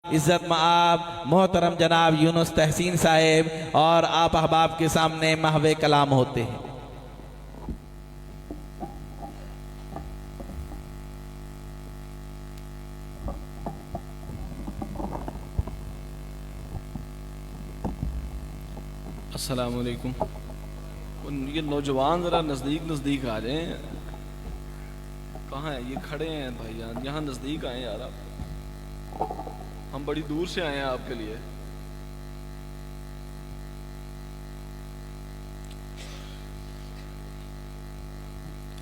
عزت مآب محترم جناب یونس تحسین صاحب اور آپ احباب کے سامنے محو کلام ہوتے ہیں۔ السلام علیکم۔ یہ نوجوان ذرا نزدیک آ جائیں۔ کہاں ہیں یہ کھڑے ہیں بھائی جان؟ یہاں نزدیک آئیں یار، آپ ہم بڑی دور سے آئے ہیں آپ کے لیے۔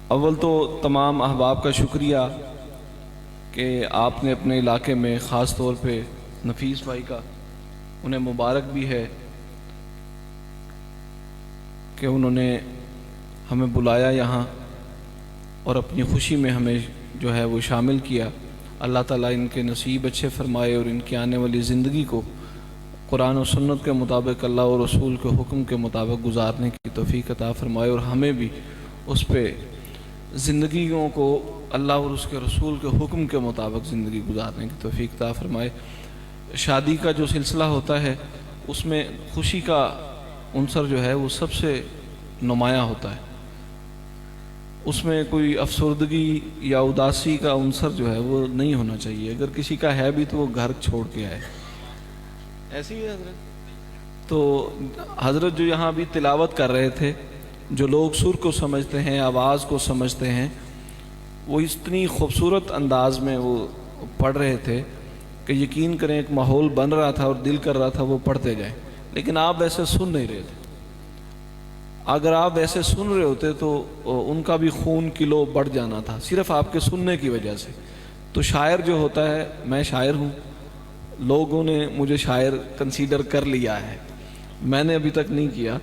اول تو تمام احباب کا شکریہ کہ آپ نے اپنے علاقے میں خاص طور پہ نفیس بھائی کا انہیں مبارک بھی ہے کہ انہوں نے ہمیں بلایا یہاں اور اپنی خوشی میں ہمیں جو ہے وہ شامل کیا۔ اللہ تعالیٰ ان کے نصیب اچھے فرمائے اور ان کی آنے والی زندگی کو قرآن و سنت کے مطابق اللہ اور رسول کے حکم کے مطابق گزارنے کی توفیق عطا فرمائے، اور ہمیں بھی اس پہ زندگیوں کو اللہ اور اس کے رسول کے حکم کے مطابق زندگی گزارنے کی توفیق عطا فرمائے۔ شادی کا جو سلسلہ ہوتا ہے اس میں خوشی کا عنصر جو ہے وہ سب سے نمایاں ہوتا ہے، اس میں کوئی افسردگی یا اداسی کا عنصر جو ہے وہ نہیں ہونا چاہیے۔ اگر کسی کا ہے بھی تو وہ گھر چھوڑ کے آئے۔ ایسی ہے حضرت؟ تو حضرت جو یہاں ابھی تلاوت کر رہے تھے، جو لوگ سر کو سمجھتے ہیں، آواز کو سمجھتے ہیں، وہ اتنی خوبصورت انداز میں وہ پڑھ رہے تھے کہ یقین کریں ایک ماحول بن رہا تھا اور دل کر رہا تھا وہ پڑھتے جائیں، لیکن آپ ایسے سن نہیں رہے تھے۔ اگر آپ ایسے سن رہے ہوتے تو ان کا بھی خون کلو بڑھ جانا تھا، صرف آپ کے سننے کی وجہ سے۔ تو شاعر جو ہوتا ہے، میں شاعر ہوں، لوگوں نے مجھے شاعر کنسیڈر کر لیا ہے، میں نے ابھی تک نہیں کیا،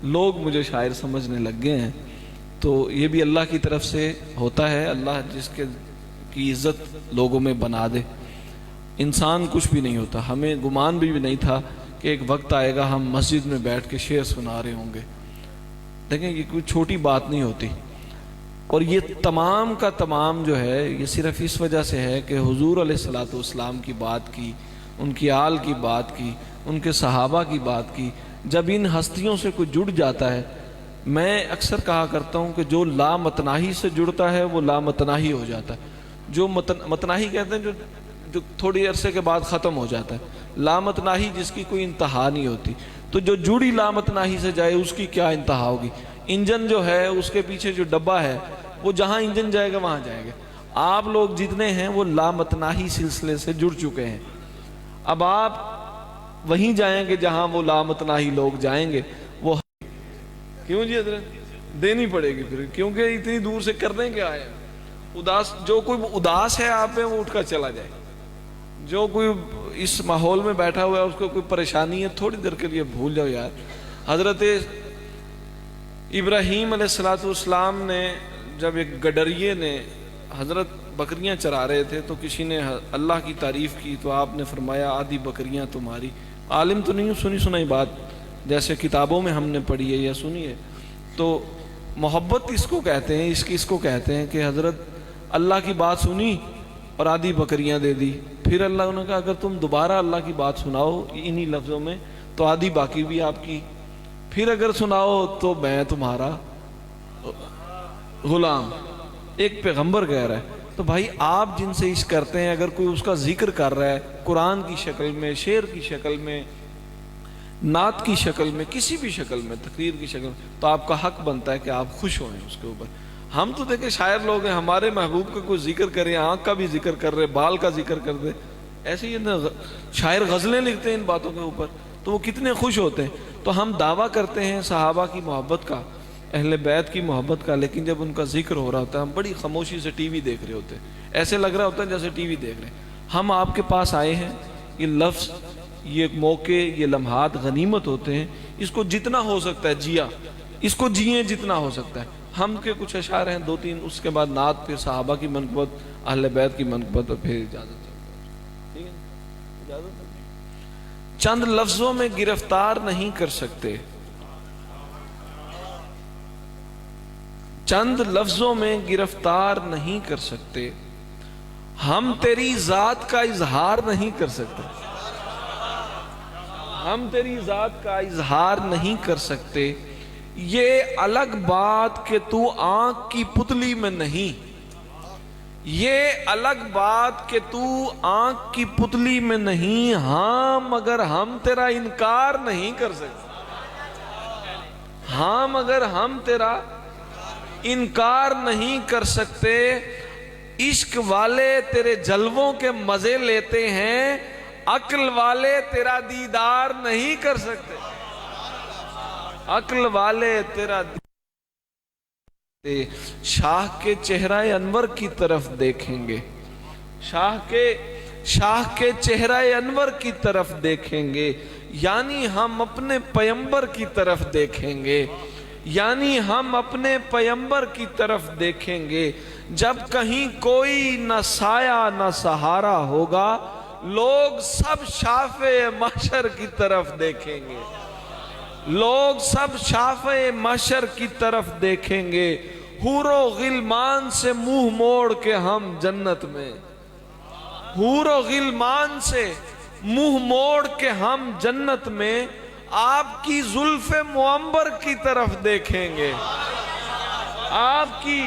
لوگ مجھے شاعر سمجھنے لگ گئے ہیں۔ تو یہ بھی اللہ کی طرف سے ہوتا ہے، اللہ جس کی عزت لوگوں میں بنا دے۔ انسان کچھ بھی نہیں ہوتا، ہمیں گمان بھی نہیں تھا کہ ایک وقت آئے گا ہم مسجد میں بیٹھ کے شعر سنا رہے ہوں گے۔ دیکھیں یہ کوئی چھوٹی بات نہیں ہوتی، اور یہ تمام کا تمام جو ہے یہ صرف اس وجہ سے ہے کہ حضور علیہ الصلوۃ والسلام کی بات کی، ان کی آل کی بات کی، ان کے صحابہ کی بات کی۔ جب ان ہستیوں سے کوئی جڑ جاتا ہے، میں اکثر کہا کرتا ہوں کہ جو لامتناہی سے جڑتا ہے وہ لامتناہی ہو جاتا ہے۔ جو متناہی کہتے ہیں جو تھوڑی عرصے کے بعد ختم ہو جاتا ہے، لامتناہی جس کی کوئی انتہا نہیں ہوتی۔ تو جو جڑی لامتناہی سے جائے اس کی کیا انتہا ہوگی؟ انجن جو ہے اس کے پیچھے جو ڈبہ ہے وہ جہاں انجن جائے گا وہاں جائے گا۔ آپ لوگ جتنے ہیں وہ لامتناہی سلسلے سے جڑ چکے ہیں، اب آپ وہیں جائیں گے جہاں وہ لامتناہی لوگ جائیں گے۔ وہ کیوں جی حضرت؟ دینی پڑے گی پھر، کیونکہ اتنی دور سے کرنے کے آئے ہیں۔ اداس جو کوئی اداس ہے آپ میں وہ اٹھ کر چلا جائے، جو کوئی اس ماحول میں بیٹھا ہوا ہے اس کو کوئی پریشانی ہے تھوڑی دیر کے لیے بھول جاؤ یار۔ حضرت ابراہیم علیہ السلام نے جب ایک گڈریے نے حضرت بکریاں چرا رہے تھے تو کسی نے اللہ کی تعریف کی تو آپ نے فرمایا آدھی بکریاں تمہاری۔ عالم تو نہیں ہوں، سنی سنائی بات جیسے کتابوں میں ہم نے پڑھی ہے یا سنی ہے۔ تو محبت اس کو کہتے ہیں، اس کو کہتے ہیں کہ حضرت اللہ کی بات سنی اور آدھی بکریاں دے دی۔ پھر اللہ نے کہا اگر تم دوبارہ اللہ کی بات سناؤ انہی لفظوں میں تو آدھی باقی بھی آپ کی، پھر اگر سناؤ تو میں تمہارا غلام۔ ایک پیغمبر کہہ رہا ہے۔ تو بھائی آپ جن سے عشق کرتے ہیں، اگر کوئی اس کا ذکر کر رہا ہے قرآن کی شکل میں، شعر کی شکل میں، نعت کی شکل میں، کسی بھی شکل میں، تقریر کی شکل میں، تو آپ کا حق بنتا ہے کہ آپ خوش ہوئیں اس کے اوپر۔ ہم تو دیکھیں شاعر لوگ ہیں، ہمارے محبوب کا کوئی ذکر کرے، آنکھ کا بھی ذکر کر رہے، بال کا ذکر کر دے، ایسے ہی شاعر غزلیں لکھتے ہیں ان باتوں کے اوپر، تو وہ کتنے خوش ہوتے ہیں۔ تو ہم دعویٰ کرتے ہیں صحابہ کی محبت کا، اہل بیت کی محبت کا، لیکن جب ان کا ذکر ہو رہا ہوتا ہے ہم بڑی خاموشی سے ٹی وی دیکھ رہے ہوتے ہیں، ایسے لگ رہا ہوتا ہے جیسے ٹی وی دیکھ رہے ہیں۔ ہم آپ کے پاس آئے ہیں، یہ لفظ، یہ موقع، یہ لمحات غنیمت ہوتے ہیں، اس کو جتنا ہو سکتا ہے جیا، اس کو جئیں جتنا ہو سکتا ہے۔ ہم کے کچھ اشعار ہیں دو تین، اس کے بعد نعت، پھر صحابہ کی منقبت، اہل بیت کی منقبت، اور پھر اجازت۔ ٹھیک ہے، اجازت۔ چند لفظوں میں گرفتار نہیں کر سکتے، چند لفظوں میں گرفتار نہیں کر سکتے، ہم تیری ذات کا اظہار نہیں کر سکتے، ہم تیری ذات کا اظہار نہیں کر سکتے۔ یہ الگ بات کہ تو آنکھ کی پتلی میں نہیں، یہ الگ بات کہ تو آنکھ کی پتلی میں نہیں، ہاں مگر ہم تیرا انکار نہیں کر سکتے، ہاں مگر ہم تیرا انکار نہیں کر سکتے۔ عشق والے تیرے جلووں کے مزے لیتے ہیں، عقل والے تیرا دیدار نہیں کر سکتے، عقل والے تیرا شاہ کے چہرہ انور کی طرف دیکھیں گے، شاہ کے چہرہ انور کی طرف دیکھیں گے، یعنی ہم اپنے پیمبر کی طرف دیکھیں گے، یعنی ہم اپنے پیمبر کی طرف دیکھیں گے۔ جب کہیں کوئی نہ سایہ نہ سہارا ہوگا، لوگ سب شافع محشر کی طرف دیکھیں گے، لوگ سب شافع محشر کی طرف دیکھیں گے۔ حور و غلمان سے منہ موڑ کے ہم جنت میں، حور و غلمان سے منہ موڑ کے ہم جنت میں آپ کی زلف معمبر کی طرف دیکھیں گے، آپ کی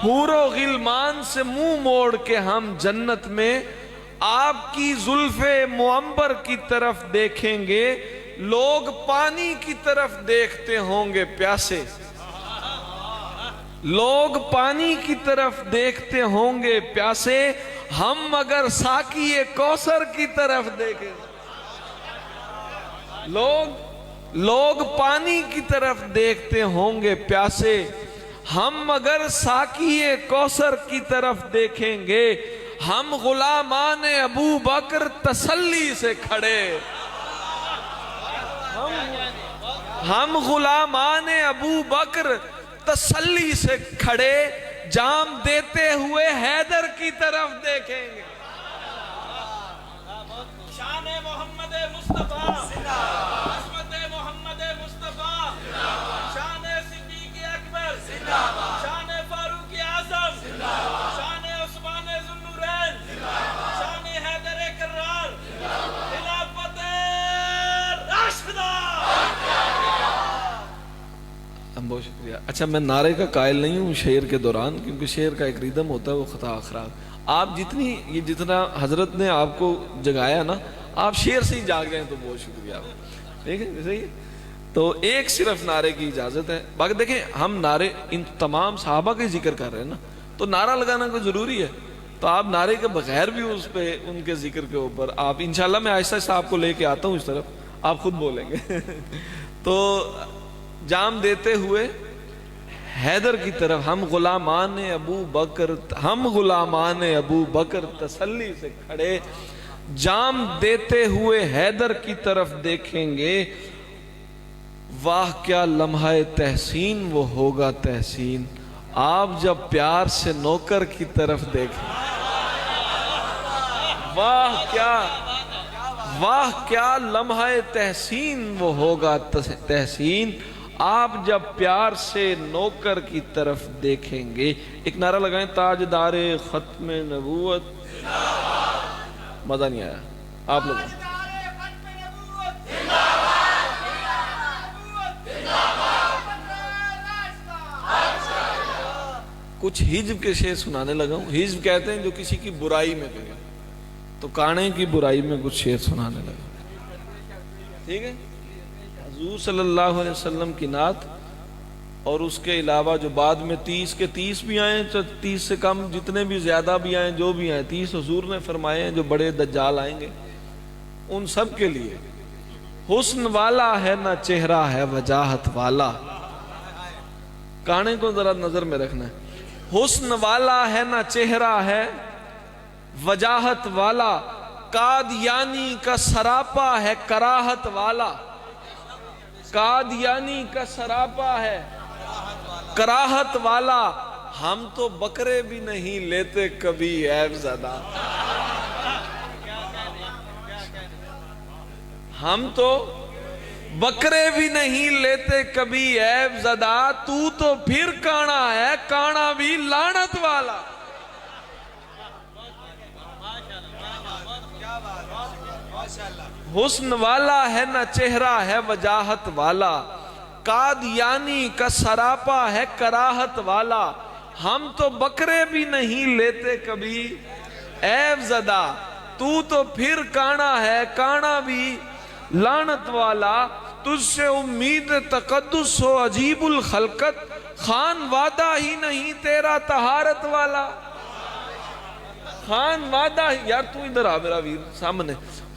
حور و غلمان سے منہ موڑ کے ہم جنت میں آپ کی زلف معمبر کی طرف دیکھیں گے۔ لوگ پانی کی طرف دیکھتے ہوں گے پیاسے، لوگ پانی کی طرف دیکھتے ہوں گے پیاسے، ہم مگر ساقی کوثر کی طرف دیکھیں، لوگ پانی کی طرف دیکھتے ہوں گے پیاسے، ہم مگر ساقی کوثر کی طرف دیکھیں گے۔ ہم غلامان ابو بکر تسلی سے کھڑے، ہم غلامان ابو بکر تسلی سے کھڑے، جام دیتے ہوئے حیدر کی طرف دیکھیں گے۔ شان محمد مصطفیٰ، عظمت محمد مصطفیٰ، شان صدیق اکبر، شان فاروق اعظم، شان عثمان ذو النورین، شان حیدر کرار، خلافت راشدہ۔ بہت شکریہ۔ اچھا، میں نعرے کا قائل نہیں ہوں شعر کے دوران، کیونکہ شعر کا ایک ریدم ہوتا ہے، وہ خطا اخراج۔ آپ جتنا حضرت نے آپ کو جگایا نا، آپ شعر سے ہی جاگ گئے ہیں، تو بہت شکریہ آپ، ٹھیک ہے، صحیح ہے۔ تو ایک صرف نعرے کی اجازت ہے، باقی دیکھیں ہم نعرے ان تمام صحابہ کا ذکر کر رہے ہیں نا، تو نعرہ لگانا کوئی ضروری ہے، تو آپ نعرے کے بغیر بھی اس پہ ان کے ذکر کے اوپر آپ انشاءاللہ، میں آہستہ آہستہ آپ کو لے کے آتا ہوں اس طرف، آپ خود بولیں گے۔ تو جام دیتے ہوئے حیدر کی طرف، ہم غلامان ابو بکر تسلی سے کھڑے، جام دیتے ہوئے حیدر کی طرف دیکھیں گے۔ واہ کیا لمحہ تحسین وہ ہوگا تحسین، آپ جب پیار سے نوکر کی طرف دیکھیں، واہ کیا لمحہ تحسین وہ ہوگا تحسین، آپ جب پیار سے نوکر کی طرف دیکھیں گے۔ ایک نعرہ لگائیں، تاجدار ختم نبوت، مزہ نہیں آیا، آپ لوگ کچھ حجب کے شعر سنانے لگا ہوں۔ حجب کہتے ہیں جو کسی کی برائی میں کہے، تو کانے کی برائی میں کچھ شعر سنانے لگا، ٹھیک ہے۔ حضور صلی اللہ علیہ وسلم کی نعت، اور اس کے علاوہ جو بعد میں 30 کے 30 بھی آئے، 30 سے کم جتنے بھی زیادہ بھی آئیں، جو بھی آئیں، 30 حضور نے فرمائے ہیں جو بڑے دجال آئیں گے، ان سب کے لیے حسن والا ہے نہ چہرہ ہے وجاہت والا۔ کانے کو ذرا نظر میں رکھنا ہے، حسن والا ہے نہ چہرہ ہے وجاہت والا، قادیانی کا سراپا ہے کراہت والا، قادیانی کا سراپا ہے کراہت والا، ہم تو بکرے بھی نہیں لیتے کبھی عیب زدہ، ہم تو بکرے بھی نہیں لیتے کبھی عیب زدہ، تو پھر کانا ہے، کانا بھی لعنت والا۔ حسن والا ہے نہ چہرہ ہے وجاہت والا، قادیانی کا سراپا ہے کراہت والا، ہم تو بکرے بھی نہیں لیتے کبھی عیب زدہ، تو پھر کانا ہے کانا بھی لعنت والا، تجھ سے امید تقدس ہو عجیب الخلقت، خان وعدہ ہی نہیں تیرا طہارت والا، خان وعدہ ہی، یار تو ادھر آ میرا ویر سامنے،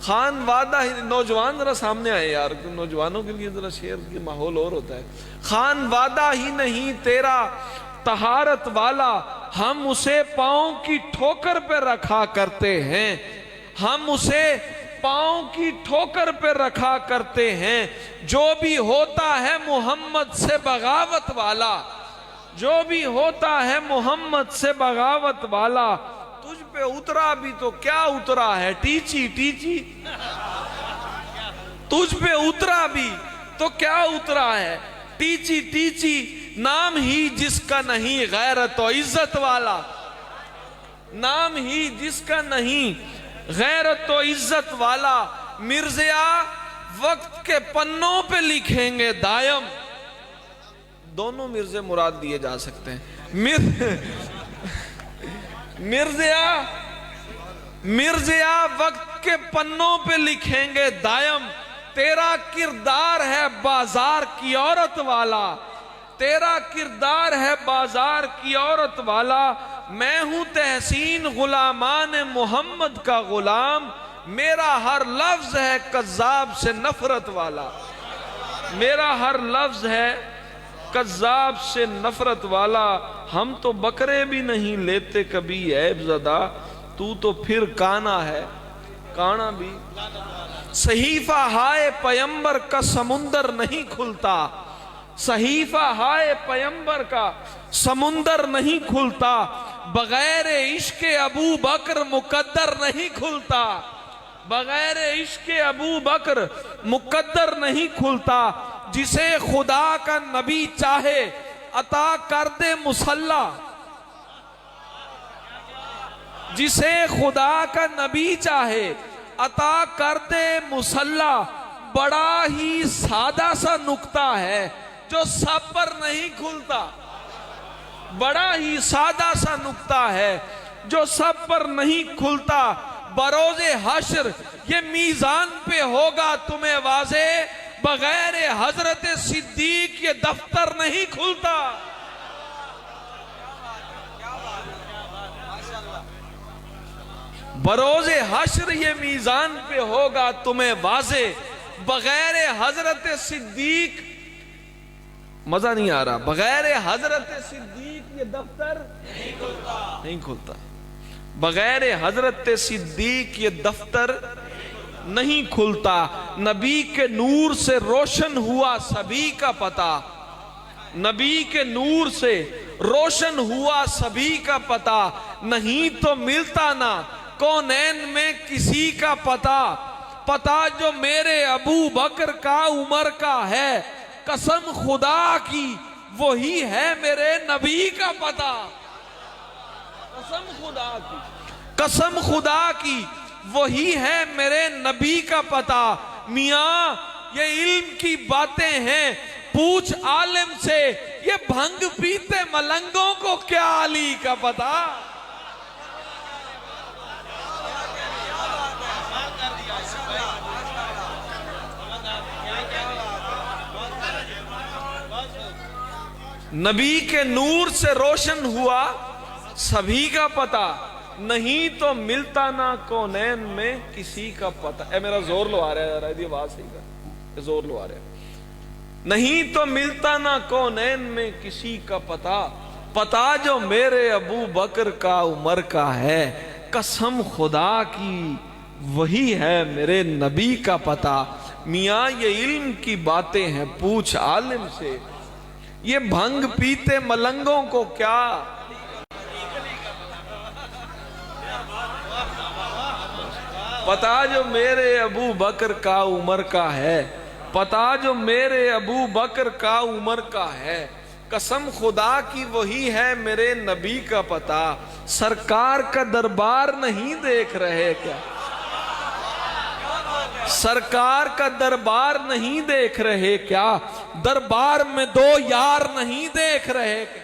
خان وعدہ ہی، نوجوان ذرا سامنے آئے یار، نوجوانوں کے لیے ذرا شعر کی ماحول اور ہوتا ہے، خان وعدہ ہی نہیں تیرا طہارت والا، ہم اسے پاؤں کی ٹھوکر پہ رکھا کرتے ہیں، ہم اسے پاؤں کی ٹھوکر پہ رکھا کرتے ہیں، جو بھی ہوتا ہے محمد سے بغاوت والا، جو بھی ہوتا ہے محمد سے بغاوت والا، تجھ پہ اترا بھی تو کیا اترا ہے ٹیچی ٹیچی، تجھ پہ اترا بھی تو کیا اترا ہے ٹیچی ٹیچی، نام ہی جس کا نہیں غیرت و عزت والا، نام ہی جس کا نہیں غیرت و عزت والا، مرزیا وقت کے پنوں پہ لکھیں گے دائم، دونوں مرزے مراد دیے جا سکتے ہیں، مرزیا وقت کے پنوں پہ لکھیں گے دائم، تیرا کردار ہے بازار کی عورت والا، تیرا کردار ہے بازار کی عورت والا، میں ہوں تحسین غلامان محمد کا غلام، میرا ہر لفظ ہے کذاب سے نفرت والا، میرا ہر لفظ ہے کذاب سے نفرت والا، ہم تو بکرے بھی نہیں لیتے کبھی عیب زدہ، تو پھر کانا ہے کانا بھی، صحیفہ ہائے پیمبر کا سمندر نہیں کھلتا، صحیفہ ہائے پیمبر کا سمندر نہیں کھلتا، بغیر عشق ابو بکر مقدر نہیں کھلتا، بغیر عشق ابو بکر مقدر نہیں کھلتا، جسے خدا کا نبی چاہے عطا کر دے مصلی، جسے خدا کا نبی چاہے عطا کر دے مصلی، بڑا ہی سادہ سا نکتہ ہے جو سب پر نہیں کھلتا، بڑا ہی سادہ سا نکتہ ہے جو سب پر نہیں کھلتا، بروز حشر یہ میزان پہ ہوگا تمہیں واضح، بغیر حضرت صدیق یہ دفتر نہیں کھلتا، بروز حشر یہ میزان پہ ہوگا تمہیں واضح، بغیر حضرت صدیق، مزہ نہیں آ رہا، بغیر حضرت صدیق یہ دفتر نہیں کھلتا، بغیر حضرت صدیق یہ دفتر نہیں کھلتا، نبی کے نور سے روشن ہوا سبھی کا پتہ، نبی کے نور سے روشن ہوا سبھی کا پتہ، نہیں تو ملتا نہ کونین میں کسی کا پتہ، پتہ جو میرے ابو بکر کا عمر کا ہے، قسم خدا کی وہی ہے میرے نبی کا پتہ، قسم خدا کی، قسم خدا کی وہی ہے میرے نبی کا پتہ، میاں یہ علم کی باتیں ہیں پوچھ عالم سے، یہ بھنگ پیتے ملنگوں کو کیا علی کا پتہ، نبی کے نور سے روشن ہوا سبھی کا پتہ، نہیں تو ملتا نہ کونین میں کسی کا پتہ، اے میرا زور لو آ رہا ہے، آواز صحیح کر، زور لو آ رہا ہے، نہیں تو ملتا نہ کونین میں کسی کا پتہ، پتہ جو میرے ابو بکر کا عمر کا ہے، قسم خدا کی وہی ہے میرے نبی کا پتہ، میاں یہ علم کی باتیں ہیں پوچھ عالم سے، یہ بھنگ پیتے ملنگوں کو کیا، پتہ جو میرے ابو بکر کا عمر کا ہے، پتہ جو میرے ابو بکر کا عمر کا ہے، قسم خدا کی وہی ہے میرے نبی کا پتہ، سرکار کا دربار نہیں دیکھ رہے کیا، سرکار کا دربار نہیں دیکھ رہے کیا؟ دربار میں دو یار نہیں دیکھ رہے کیا؟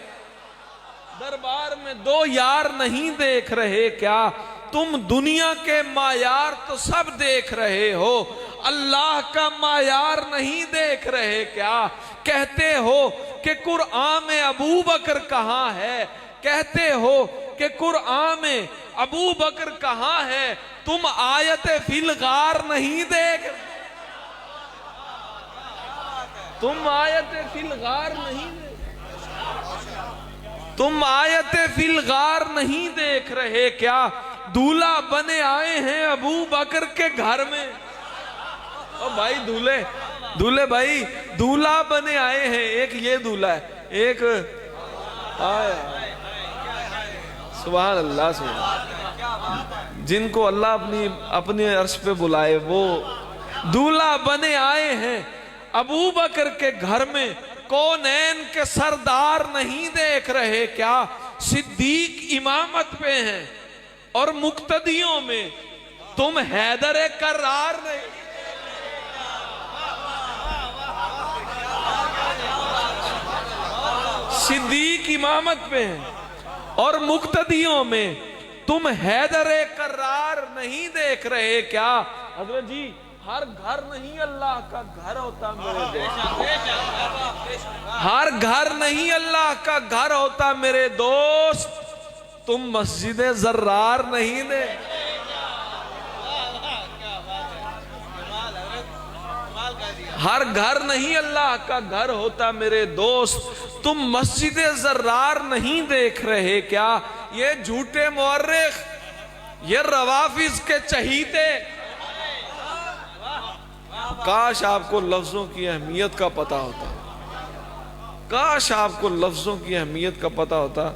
دربار میں دو یار نہیں دیکھ رہے کیا؟ تم دنیا کے معیار تو سب دیکھ رہے ہو، اللہ کا معیار نہیں دیکھ رہے کیا؟ کہتے ہو کہ قرآن میں ابو بکر کہاں ہے، کہتے ہو کہ قرآن میں ابو بکر کہاں ہے، تم آیت فی الغار نہیں دیکھ، تم آیت فی الغار نہیں دیکھ، تم آیت فی الغار نہیں دیکھ رہے کیا؟ دولہا بنے آئے ہیں ابو بکر کے گھر میں، او بھائی دولہے بھائی، دولہا بنے آئے ہیں، ایک یہ دولہا ہے، ایک سبحان اللہ، سبحان، جن کو اللہ اپنے عرش پہ بلائے وہ دولہا بنے آئے ہیں ابو بکر کے گھر میں، کونین کے سردار نہیں دیکھ رہے کیا؟ صدیق امامت پہ ہیں اور مقتدیوں میں تم حیدر کرار نہیں، صدیق امامت پہ ہیں اور مقتدیوں میں تم حیدر کرار نہیں دیکھ رہے کیا؟ حضرت جی ہر گھر نہیں اللہ کا گھر ہوتا میرے دوست، ہر گھر نہیں اللہ کا گھر ہوتا میرے دوست، تم مسجد زرار نہیں دے، ہر گھر نہیں اللہ کا گھر ہوتا میرے دوست، تم مسجد زرار نہیں دیکھ رہے کیا؟ یہ جھوٹے مورخ، یہ روافظ کے چہیتے، کاش آپ کو لفظوں کی اہمیت کا پتہ ہوتا، کاش آپ کو لفظوں کی اہمیت کا پتہ ہوتا،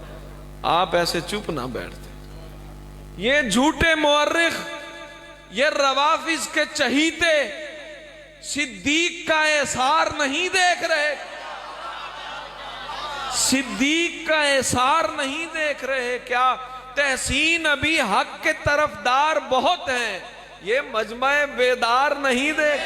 آپ ایسے چپ نہ بیٹھتے۔ یہ جھوٹے مورخ، یہ روافظ کے چہیتے صدیق کا اثار نہیں دیکھ رہے، صدیق کا اثار نہیں دیکھ رہے کیا؟ تحسین ابھی حق کے طرفدار بہت ہیں، یہ مجمع بیدار نہیں دیکھ،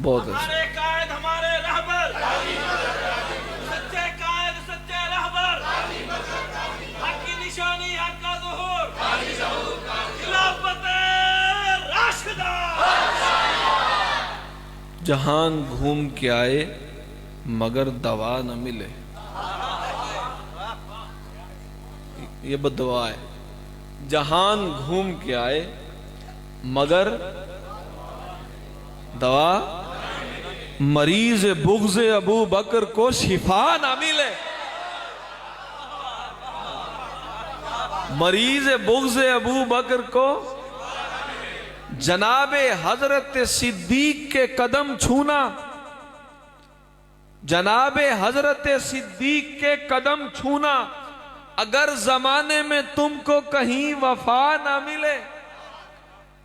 بہت ہمارے قائد ہمارے رہبر، سچے قائد سچے رہبر، حق کی نشانی حق کا ظہور، خلافت راشدہ۔ جہان گھوم کے آئے مگر دوا نہ ملے، یہ بد دعا ہے، جہان گھوم کے آئے مگر دوا، مریض بغض ابو بکر کو شفا نہ ملے، مریض بغض ابو بکر کو جناب حضرت صدیق کے قدم چھونا، جناب حضرت صدیق کے قدم چھونا، اگر زمانے میں تم کو کہیں وفا نہ ملے،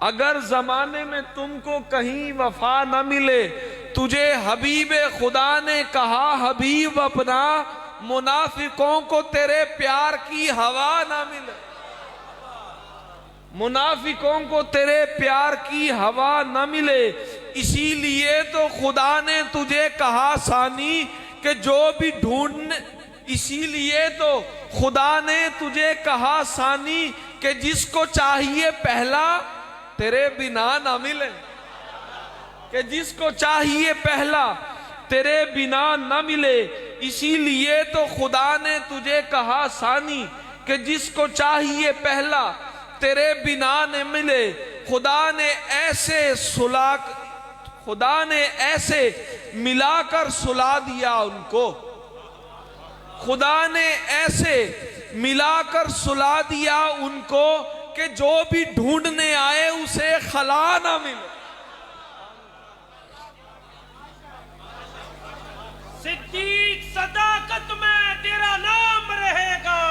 اگر زمانے میں تم کو کہیں وفا نہ ملے، تجھے حبیب خدا نے کہا حبیب اپنا، منافقوں کو تیرے پیار کی ہوا نہ ملے، منافقوں کو تیرے پیار کی ہوا نہ ملے، اسی لیے تو خدا نے تجھے کہا ثانی کہ جو بھی ڈھونڈنے، اسی لیے تو خدا نے تجھے کہا ثانی کہ جس کو چاہیے پہلا تیرے بنا نہ ملے، کہ جس کو چاہیے پہلا تیرے بنا نہ ملے، اسی لیے تو خدا نے تجھے کہا ثانی کہ جس کو چاہیے پہلا تیرے بنا نہ ملے، خدا نے ایسے ملا کر سلا دیا ان کو، خدا نے ایسے ملا کر سلا دیا ان کو کہ جو بھی ڈھونڈنے آئے اسے خلا نہ ملے۔ صدیق صداقت میں تیرا نام رہے گا،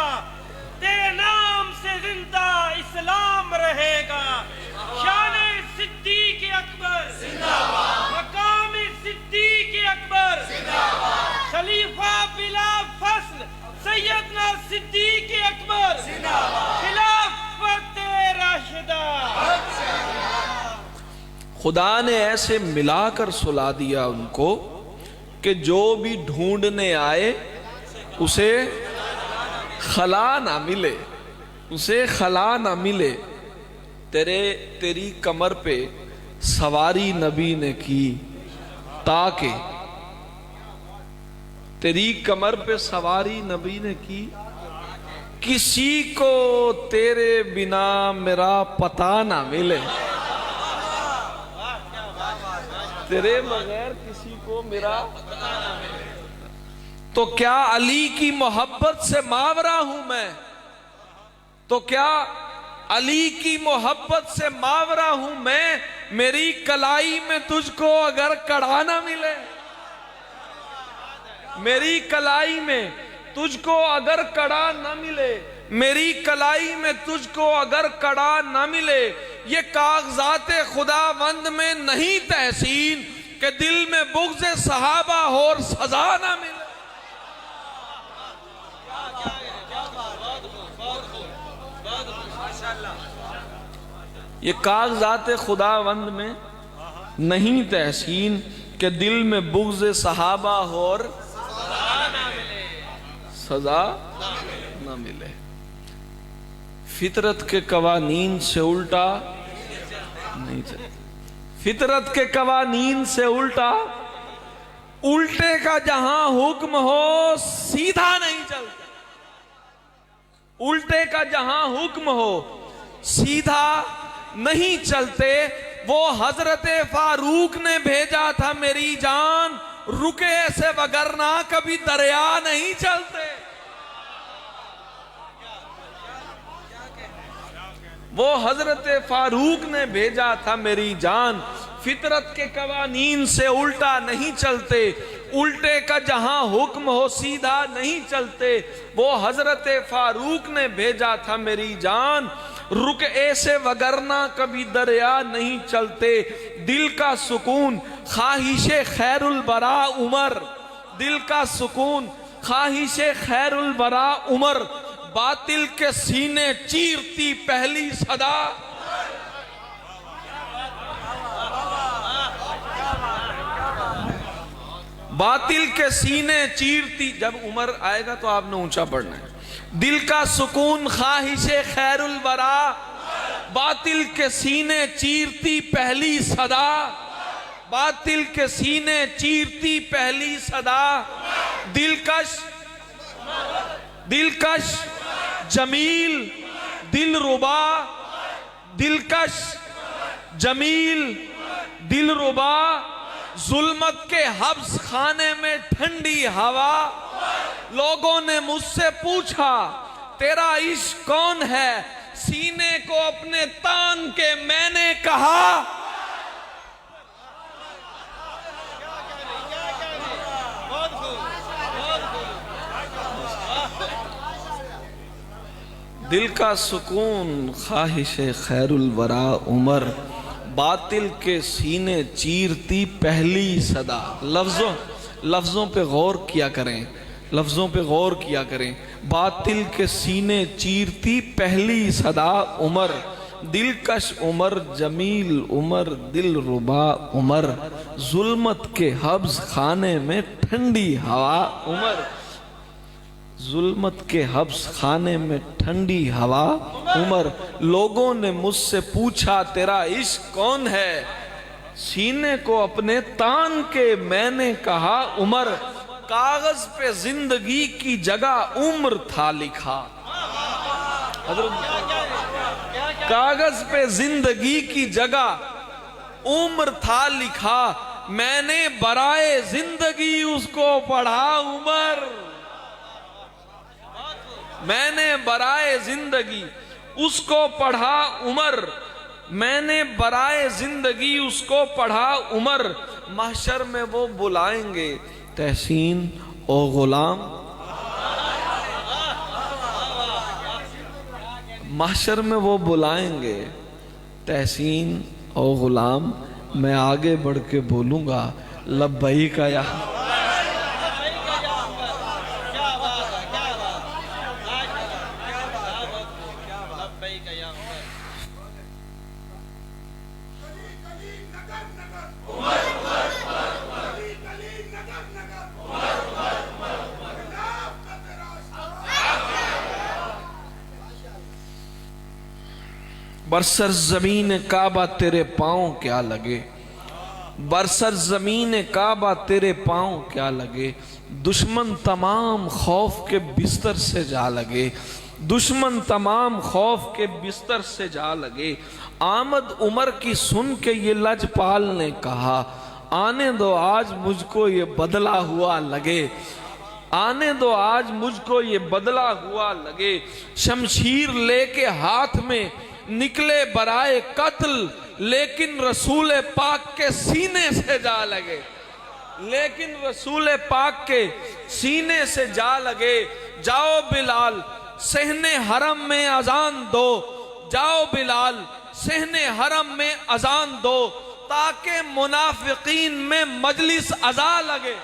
سیدنا صدیق اکبر خلافت راشدہ. خدا نے ایسے ملا کر سلا دیا ان کو کہ جو بھی ڈھونڈنے آئے اسے خلا نہ ملے، اسے خلا نہ ملے. تیری کمر پہ سواری نبی نے کی تاکہ، تیری کمر پہ سواری نبی نے کی کسی کو تیرے بنا میرا پتہ نہ ملے، تیرے بغیر کسی کو میرا پتہ نہ ملے. تو کیا علی کی محبت سے ماورا ہوں میں؟ تو کیا علی کی محبت سے ماورا ہوں میں؟ میری کلائی میں تجھ کو اگر کڑا نہ ملے، میری کلائی میں تجھ کو اگر کڑا نہ ملے، میری کلائی میں تجھ کو اگر کڑا نہ ملے، یہ کاغذات خداوند میں نہیں تحسین کہ دل میں بغض صحابہ ہو اور سزا نہ ملے. یہ کاغذات خداوند میں نہیں تحسین کہ دل میں بغض صحابہ ہو اور سزا نہ ملے. فطرت کے قوانین سے الٹا نہیں چلتے، فطرت کے قوانین سے الٹا، الٹے کا جہاں حکم ہو سیدھا نہیں چلتا، الٹے کا جہاں حکم ہو سیدھا نہیں چلتے. وہ حضرت فاروق نے بھیجا تھا میری جان، رکے سے وگرنہ کبھی دریا نہیں چلتے. وہ حضرت فاروق نے بھیجا تھا میری جان، فطرت کے قوانین سے الٹا نہیں چلتے، الٹے کا جہاں حکم ہو سیدھا نہیں چلتے. وہ حضرت فاروق نے بھیجا تھا میری جان، رک ایسے وگرنہ کبھی دریا نہیں چلتے. دل کا سکون خواہش خیر البرا عمر، دل کا سکون خواہش خیر البرا عمر، باطل کے سینے چیرتی پہلی صدا. باطل کے سینے چیرتی، جب عمر آئے گا تو آپ نے اونچا پڑھنا ہے. دل کا سکون خواہش خیر البرا، باطل کے سینے چیرتی پہلی صدا، باطل کے سینے چیرتی پہلی صدا. دلکش دلکش جمیل دل ربا، دلکش جمیل دل ربا، ظلمت کے حبس خانے میں ٹھنڈی ہوا. لوگوں نے مجھ سے پوچھا تیرا عشق کون ہے، سینے کو اپنے تان کے میں نے کہا دل کا سکون خواہش خیر الورا عمر، باطل کے سینے چیرتی پہلی صدا. لفظوں پہ غور کیا کریں، لفظوں پہ غور کیا کریں. باطل کے سینے چیرتی پہلی صدا عمر، دلکش عمر جمیل عمر دل ربا عمر، ظلمت کے حبس خانے میں ٹھنڈی ہوا عمر، ظلمت کے حبس خانے میں ٹھنڈی ہوا عمر. لوگوں نے مجھ سے پوچھا تیرا عشق کون ہے، سینے کو اپنے تان کے میں نے کہا عمر. کاغذ پہ زندگی کی جگہ عمر تھا لکھا، کاغذ پہ زندگی کی جگہ عمر تھا لکھا، میں نے برائے زندگی اس کو پڑھا عمر، میں نے برائے زندگی اس کو پڑھا عمر، میں نے برائے زندگی اس کو پڑھا عمر. محشر میں وہ بلائیں گے تحسین او غلام، محشر میں وہ بلائیں گے تحسین او غلام. میں آگے بڑھ کے بولوں گا لبیک یا برسر زمین کعبہ تیرے پاؤں کیا لگے، برسر زمین کعبہ تیرے پاؤں کیا لگے، دشمن تمام خوف کے بستر سے جا لگے، دشمن تمام خوف کے بستر سے جا لگے۔ آمد عمر کی سن کے یہ لجپال نے کہا، آنے دو آج مجھ کو یہ بدلہ ہوا لگے، آنے دو آج مجھ کو یہ بدلہ ہوا لگے۔ شمشیر لے کے ہاتھ میں نکلے برائے قتل، لیکن رسول پاک کے سینے سے جا لگے، لیکن رسول پاک کے سینے سے جا لگے۔ جاؤ بلال صحن حرم میں اذان دو، جاؤ بلال صحن حرم میں اذان دو، تاکہ منافقین میں مجلس ازا لگے،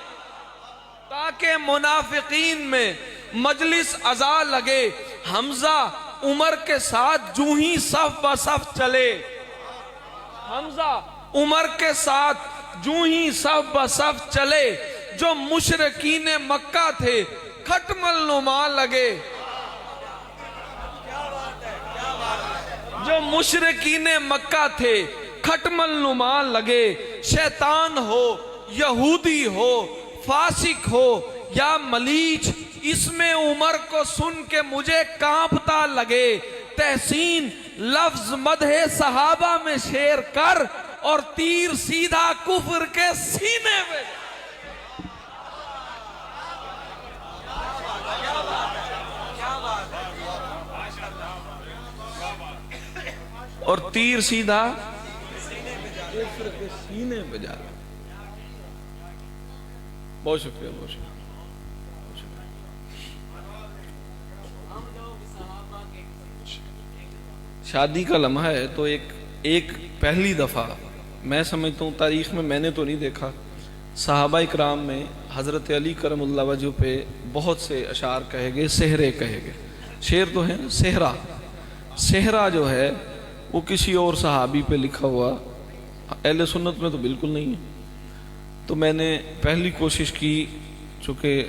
تاکہ منافقین میں مجلس ازا لگے۔ حمزہ عمر کے ساتھ جو ہی صف بصف چلے، حمزہ عمر کے ساتھ جو ہی صف بصف چلے، جو مشرکین مکہ تھے کھٹمل نما لگے، جو مشرکین مکہ تھے کھٹمل نما لگے۔ شیطان ہو یہودی ہو فاسق ہو یا ملیچ، اس میں عمر کو سن کے مجھے کانپتا لگے۔ تحسین لفظ مدح صحابہ میں شیر کر اور تیر سیدھا کفر کے سینے میں، اور تیر سیدھا کفر کے سینے پہ جا رہا۔ بہت شکریہ، بہت شکریہ۔ شادی کا لمحہ ہے تو ایک پہلی دفعہ میں سمجھتا ہوں تاریخ میں نے تو نہیں دیکھا، صحابہ اکرام میں حضرت علی کرم اللہ وجہ پہ بہت سے اشعار کہے گئے، سہرے کہے گئے۔ شعر تو ہے سہرا، سہرا جو ہے وہ کسی اور صحابی پہ لکھا ہوا، اہل سنت میں تو بالکل نہیں ہے۔ تو میں نے پہلی کوشش کی، چونکہ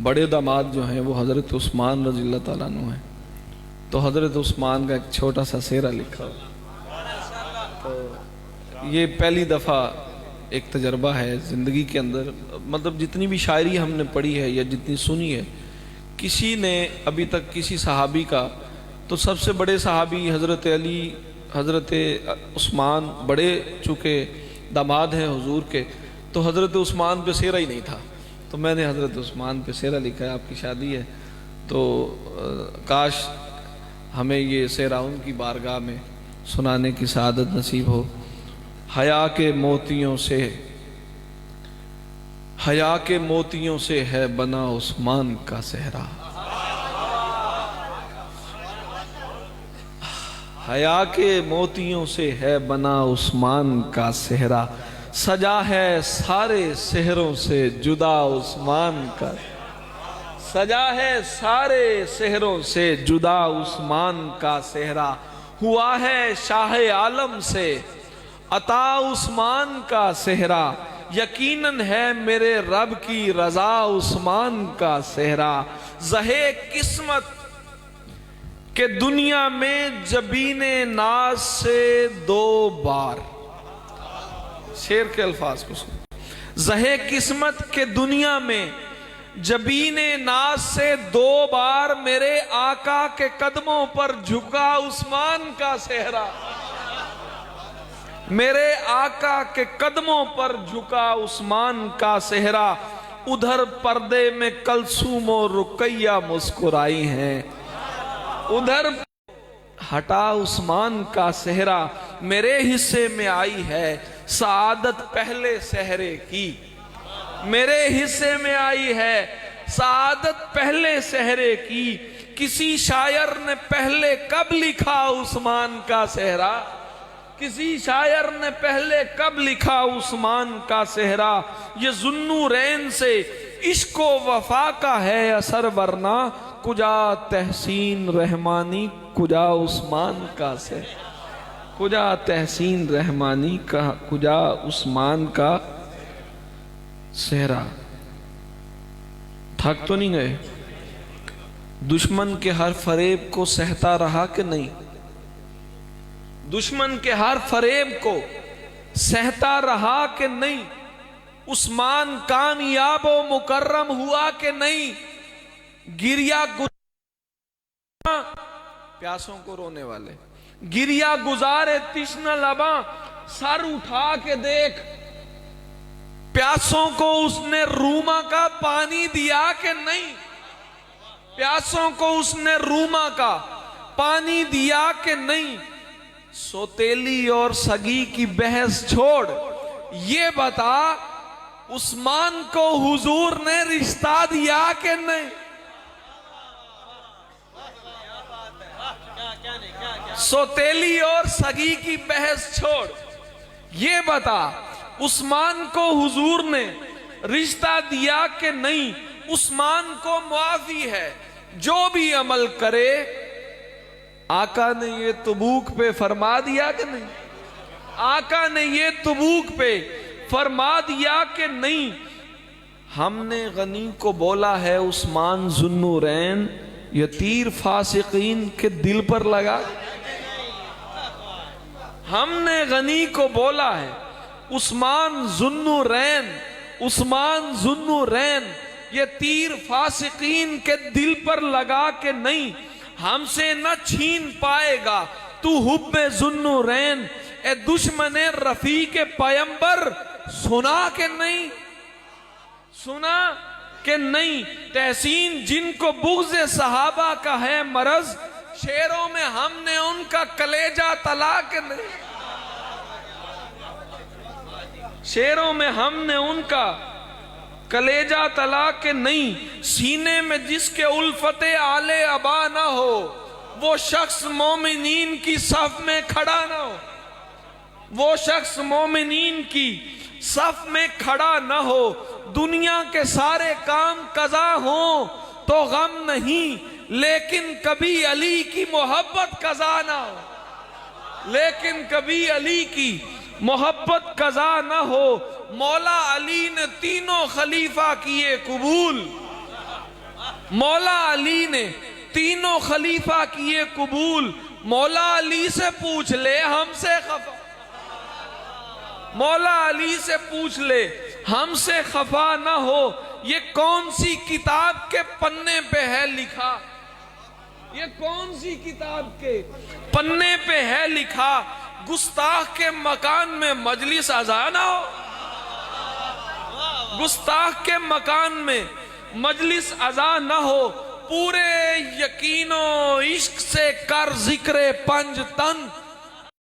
بڑے داماد جو ہیں وہ حضرت عثمان رضی اللہ تعالیٰ عنہ ہیں، تو حضرت عثمان کا ایک چھوٹا سا سہرا لکھا ہوا۔ تو یہ پہلی دفعہ ایک تجربہ ہے زندگی کے اندر، مطلب جتنی بھی شاعری ہم نے پڑھی ہے یا جتنی سنی ہے، کسی نے ابھی تک کسی صحابی کا، تو سب سے بڑے صحابی حضرت علی، حضرت عثمان بڑے چونکہ داماد ہیں حضور کے، تو حضرت عثمان پہ سہرا ہی نہیں تھا، تو میں نے حضرت عثمان پہ سہرا لکھا ہے۔ آپ کی شادی ہے تو کاش ہمیں یہ سہرا ان کی بارگاہ میں سنانے کی سعادت نصیب ہو۔ حیا کے موتیوں سے، حیا کے موتیوں سے ہے بنا عثمان کا صحرا، حیا کے موتیوں سے ہے بنا عثمان کا صحرا، سجا ہے سارے صحروں سے جدا عثمان کا، سجا ہے سارے صحروں سے جدا عثمان کا صحرا، ہوا ہے شاہ عالم سے عطا عثمان کا صحرا، یقیناً ہے میرے رب کی رضا عثمان کا صحرا، زہے قسمت کہ دنیا میں جبین ناز سے دو بار، شعر کے الفاظ کو سن، زہے قسمت کہ دنیا میں جبین ناز سے دو بار میرے آقا کے قدموں پر جھکا عثمان کا صحرا، میرے آقا کے قدموں پر جھکا عثمان کا صحرا، ادھر پردے میں کلثوم و رقیہ مسکرائی ہیں، ادھر ہٹا عثمان کا صحرا، میرے حصے میں آئی ہے سعادت پہلے صحرے کی، میرے حصے میں آئی ہے سعادت پہلے صحرے کی، کسی شاعر نے پہلے کب لکھا عثمان کا صحرا، کسی شاعر نے پہلے کب لکھا عثمان کا صحرا، یہ ذوالنورین سے عشق و وفا کا ہے اثر، ورنہ کجا تحسین رحمانی کجا عثمان کا صحرا، کجا تحسین رحمانی کا کجا عثمان کا صحرا۔ تھک تو نہیں گئے؟ دشمن کے ہر فریب کو سہتا رہا کہ نہیں؟ دشمن کے ہر فریب کو سہتا رہا کہ نہیں؟ عثمان کامیاب و مکرم ہوا کہ نہیں؟ گریا پیاسوں کو رونے والے، گریا گزارے تشنہ لباں، سر اٹھا کے دیکھ، پیاسوں کو اس نے روما کا پانی دیا کہ نہیں؟ پیاسوں کو اس نے روما کا پانی دیا کہ نہیں؟ سوتیلی اور سگی کی بحث چھوڑ، یہ بتا عثمان کو حضور نے رشتہ دیا کہ نہیں؟ سوتیلی اور سگی کی بحث چھوڑ، یہ بتا عثمان کو حضور نے رشتہ دیا کہ نہیں؟ عثمان کو معافی ہے جو بھی عمل کرے۔ آقا نے یہ تبوک پہ فرما دیا کہ نہیں؟ آقا نے یہ تبوک پہ فرما دیا کہ نہیں؟ ہم نے غنی کو بولا ہے عثمان ذوالنورین، یہ تیر فاسقین کے دل پر لگا۔ ہم نے غنی کو بولا ہے عثمان ذوالنورین، عثمان ذوالنورین، یہ تیر فاسقین کے دل پر لگا کہ نہیں؟ ہم سے نہ چھین پائے گا تو حب ذوالنورین، اے دشمن رفیق پیمبر، سنا کہ نہیں؟ سنا کہ نہیں؟ تحسین جن کو بغض صحابہ کا ہے مرض، شعروں میں ہم نے ان کا کلیجہ تلا کہ نہیں؟ شعروں میں ہم نے ان کا کلیجہ تلا کہ نہیں؟ سینے میں جس کے الفت آل ابا نہ ہو، وہ شخص مومنین کی صف میں کھڑا نہ ہو، وہ شخص مومنین کی صف میں کھڑا نہ ہو۔ دنیا کے سارے کام قضا ہوں تو غم نہیں، لیکن کبھی علی کی محبت قضا نہ ہو، لیکن کبھی علی کی محبت قضا نہ ہو۔ مولا علی نے تینوں خلیفہ کیے قبول، مولا علی نے تینوں خلیفہ کیے قبول۔ مولا علی سے پوچھ لے ہم سے خفا، مولا علی سے پوچھ لے ہم سے خفا نہ ہو۔ یہ کون سی کتاب کے پنے پہ ہے لکھا؟ یہ کون سی کتاب کے پنے پہ ہے لکھا؟ گستاخ کے مکان میں مجلس ازا نہ ہو، گستاخ کے مکان میں مجلس ازا نہ ہو۔ پورے یقین و عشق سے کر ذکر پنج تن،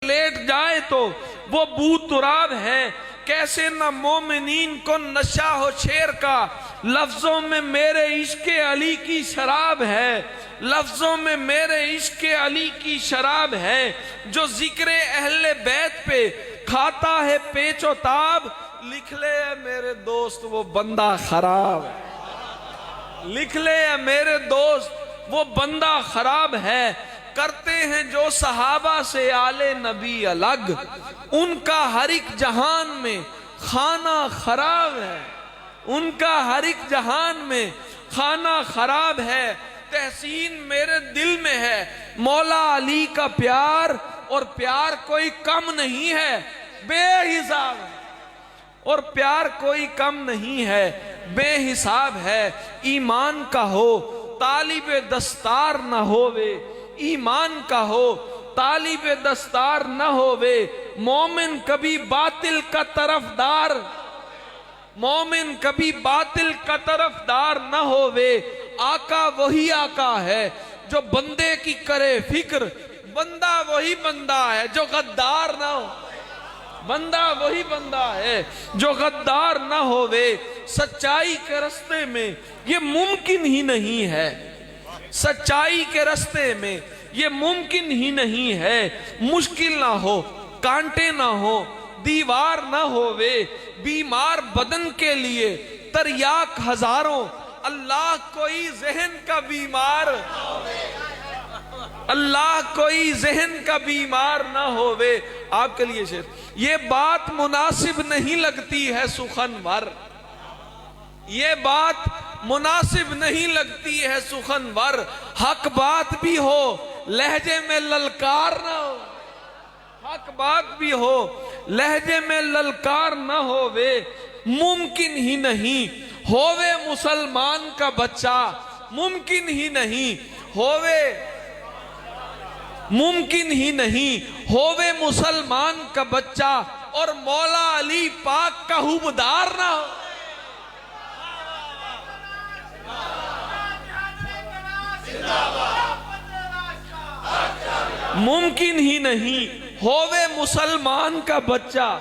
لیٹ جائے تو وہ بو تراب ہے۔ کیسے نہ مومنین کو نشہ ہو شیر کا، لفظوں میں میرے عشق علی کی شراب ہے، لفظوں میں میرے عشق علی کی شراب ہے۔ جو ذکر اہل بیت پہ کھاتا ہے پیچ و تاب، لکھ لے میرے دوست وہ بندہ خراب ہے، لکھ لے میرے دوست وہ بندہ خراب ہے۔ کرتے ہیں جو صحابہ سے آل نبی الگ، ان کا ہر ایک جہان میں خانہ خراب ہے، ان کا ہر ایک جہان میں خانہ خراب ہے۔ تحسین میرے دل میں ہے مولا علی کا پیار، اور پیار کوئی کم نہیں ہے، بے حساب ہے، اور پیار کوئی کم نہیں ہے، بے حساب ہے۔ ایمان کا ہو طالب دستار نہ ہووے، ایمان کا ہو طالب دستار نہ ہووے۔ مومن کبھی باطل کا طرفدار، مومن کبھی باطل کا طرفدار نہ ہووے۔ آقا وہی آقا ہے جو بندے کی کرے فکر، بندہ وہی بندہ ہے جو غدار نہ ہو، بندہ وہی بندہ ہے جو غدار نہ ہووے۔ سچائی کے رستے میں یہ ممکن ہی نہیں ہے، سچائی کے رستے میں یہ ممکن ہی نہیں ہے۔ مشکل نہ ہو، کانٹے نہ ہو، دیوار نہ ہووے۔ بیمار بدن کے لیے تریاک ہزاروں، اللہ کوئی ذہن کا بیمار، اللہ کوئی ذہن کا بیمار نہ ہووے۔ آپ کے لیے شعر، یہ بات مناسب نہیں لگتی ہے سخنور، یہ بات مناسب نہیں لگتی ہے سخنور۔ حق بات بھی ہو لہجے میں للکار نہ ہو، حق بات بھی ہو لہجے میں للکار نہ ہووے ممکن ہی نہیں ہووے مسلمان کا بچہ ممکن ہی نہیں ہووے ہووے مسلمان کا بچہ اور مولا علی پاک کا حبدار نہ ہو ممکن ہی نہیں ہووے مسلمان کا بچہ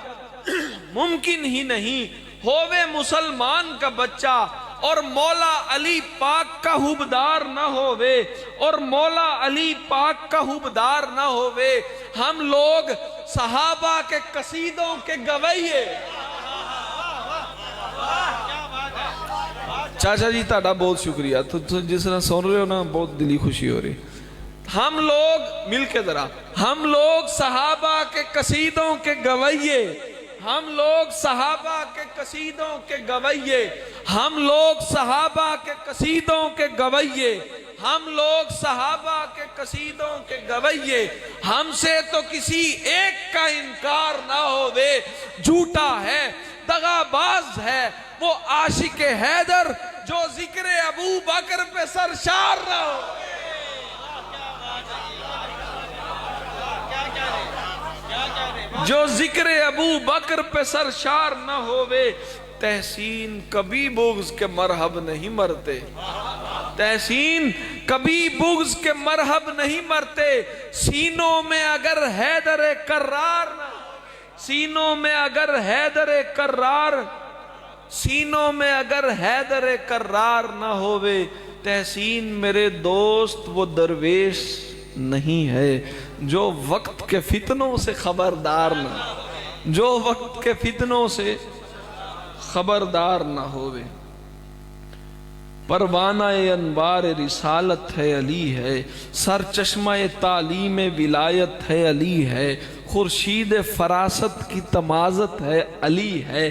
ممکن ہی نہیں ہووے مسلمان کا بچہ اور مولا علی پاک کا حبدار نہ ہووے اور مولا علی پاک کا حبدار نہ ہووے ہم لوگ صحابہ کے قصیدوں کے گویے چاچا جی تہاڈا بہت شکریہ جس طرح سن رہے ہو نا بہت دلی خوشی ہو رہی ہم لوگ مل کے ذرا ہم لوگ صحابہ کے قصیدوں کے گویے ہم لوگ صحابہ کے قصیدوں کے گویے ہم لوگ صحابہ کے قصیدوں کے گویے ہم لوگ صحابہ کے قصیدوں کے گویے ہم سے تو کسی ایک کا انکار نہ ہووے جھوٹا ہے دغاباز ہے وہ عاشق حیدر جو ذکر ابو بکر پہ سرشار نہ ہو جو ذکر ابو بکر پہ سرشار نہ ہووے تحسین کبھی بغض کے مرحب نہیں مرتے تحسین کبھی بغض کے مرحب نہیں مرتے سینوں میں اگر حیدر کرار نہ سینوں میں اگر حیدر کرار نہ ہووے تحسین میرے دوست وہ درویش نہیں ہے جو وقت کے فتنوں سے خبردار نہ جو وقت کے فتنوں سے خبردار نہ ہووے پروانہ انوار رسالت ہے علی ہے سر چشمہ تعلیم ولایت ہے علی ہے خورشید فراست کی تمازت ہے علی ہے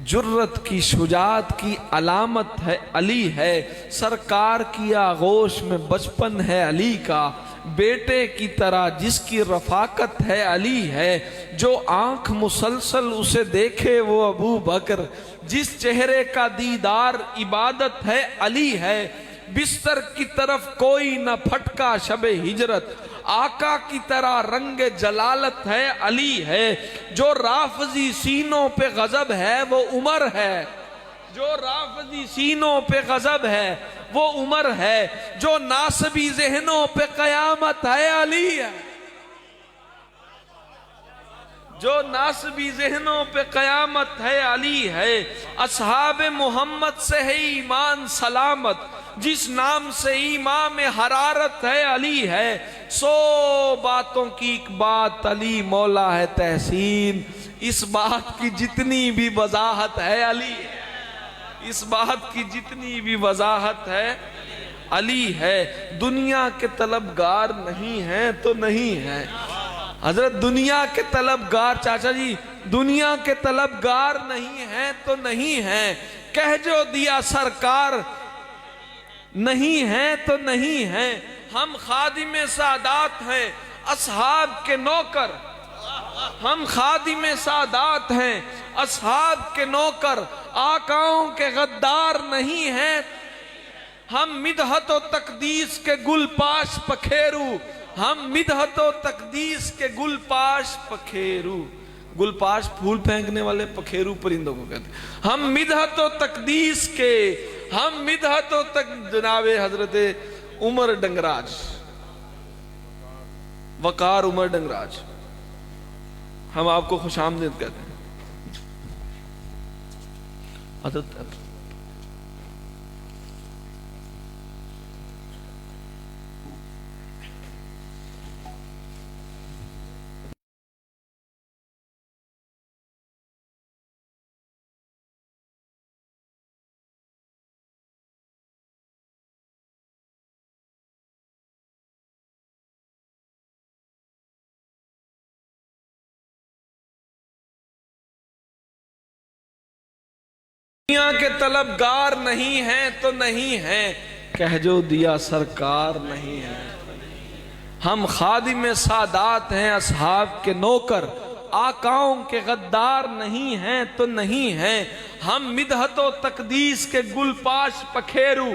جرت کی شجاعت کی علامت ہے علی ہے سرکار کی آغوش میں بچپن ہے علی کا بیٹے کی طرح جس کی رفاقت ہے علی ہے جو آنکھ مسلسل اسے دیکھے وہ ابو بکر جس چہرے کا دیدار عبادت ہے علی ہے بستر کی طرف کوئی نہ پھٹکا شب ہجرت آقا کی طرح رنگ جلالت ہے علی ہے جو رافضی سینوں پہ غضب ہے وہ عمر ہے جو رافضی سینوں پہ غضب ہے وہ عمر ہے جو ناسبی ذہنوں پہ قیامت ہے علی ہے جو ناسبی ذہنوں پہ قیامت ہے علی ہے اصحاب محمد سے ہے ایمان سلامت جس نام سے ایمان میں حرارت ہے علی ہے 100 باتوں کی ایک بات علی مولا ہے تحسین اس بات کی جتنی بھی وضاحت ہے علی ہے اس بات کی جتنی بھی وضاحت ہے علی ہے دنیا کے طلبگار نہیں ہیں تو نہیں ہیں حضرت دنیا کے طلبگار چاچا جی دنیا کے طلبگار نہیں ہیں تو نہیں ہیں کہہ جو دیا سرکار نہیں ہیں تو نہیں ہیں ہم خادم سادات ہیں اصحاب کے نوکر ہم خادم سادات ہیں اصحاب کے نوکر آقاؤں کے غدار نہیں ہیں ہم مدحت و تقدیس کے گل پاش پکھیرو ہم مدحت و تقدیس کے گل پاش پکھیرو گل پاش پھول پھینکنے والے پکھیرو پرندوں کو کہتے ہیں ہم مدحت و تقدیس کے ہم مدحت و جناب حضرت عمر ڈنگراج وقار عمر ڈنگراج ہم آپ کو خوش آمدید کہتے ہیں حضرت دنیا کے طلبگار نہیں ہیں تو نہیں ہیں کہہ جو دیا سرکار نہیں ہے ہم خادم سادات ہیں اصحاب کے نوکر، آقاؤں کے غدار نہیں ہیں تو نہیں ہیں، ہم مدحت و تقدیس کے گل پاش پکھیرو،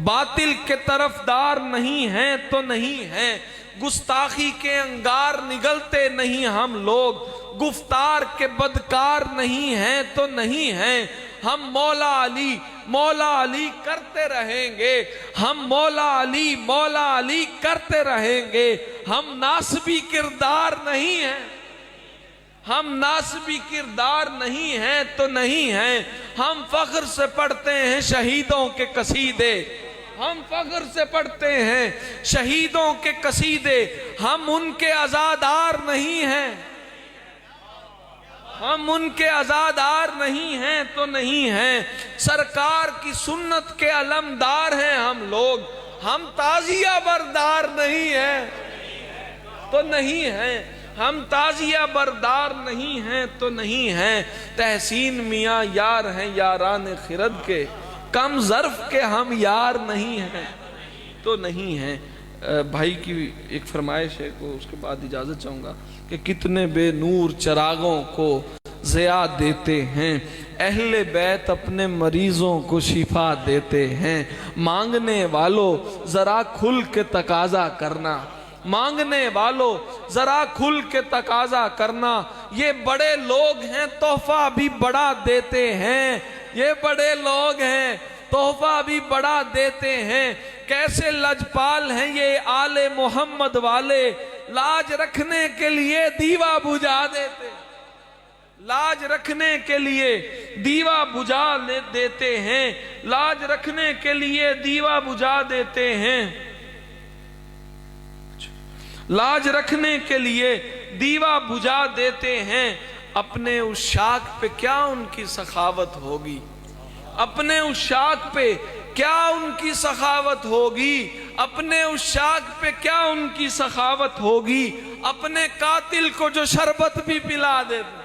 باطل کے طرفدار نہیں ہیں تو نہیں ہیں، گستاخی کے انگار نگلتے نہیں ہم لوگ، گفتار کے بدکار نہیں ہیں تو نہیں ہیں، ہم مولا علی مولا علی کرتے رہیں گے، ہم مولا علی کرتے رہیں گے، ہم ناسبی کردار نہیں ہیں، ہم ناسبی کردار نہیں ہیں تو نہیں ہیں، ہم فخر سے پڑھتے ہیں شہیدوں کے قصیدے، ہم فخر سے پڑھتے ہیں شہیدوں کے قصیدے، ہم ان کے عزادار نہیں ہیں، ہم ان کے عزادار نہیں ہیں تو نہیں ہیں، سرکار کی سنت کے علمدار ہیں ہم لوگ، ہم تعزیہ بردار نہیں ہیں تو نہیں ہیں، ہم تعزیہ بردار نہیں ہیں تو نہیں ہیں، تحسین میاں یار ہیں یاران خرد کے، کم ظرف کے ہم یار نہیں ہیں تو نہیں ہیں۔ بھائی کی ایک فرمائش ہے کو اس کے بعد اجازت چاہوں گا کہ کتنے بے نور چراغوں کو ضیاء دیتے ہیں، اہل بیت اپنے مریضوں کو شفا دیتے ہیں، مانگنے والوں ذرا کھل کے تقاضا کرنا، مانگنے والوں ذرا کھل کے تقاضا کرنا، یہ بڑے لوگ ہیں تحفہ بھی بڑا دیتے ہیں، یہ بڑے لوگ ہیں تحفہ بھی بڑا دیتے ہیں، کیسے لجپال ہیں یہ آل محمد والے، لاج رکھنے کے لیے دیوا بجھا دیتے، لاج رکھنے کے لیے دیوا بجھا دیتے ہیں، لاج رکھنے کے لیے دیوا بجھا دیتے ہیں، لاج رکھنے کے لیے دیوا بجھا دیتے ہیں، اپنے اس شاخ پہ کیا ان کی سخاوت ہوگی، اپنے اس شاخ پہ کیا ان کی سخاوت ہوگی، اپنے اس شاخ پہ کیا ان کی سخاوت ہوگی، اپنے قاتل کو جو شربت بھی پلا دیتے،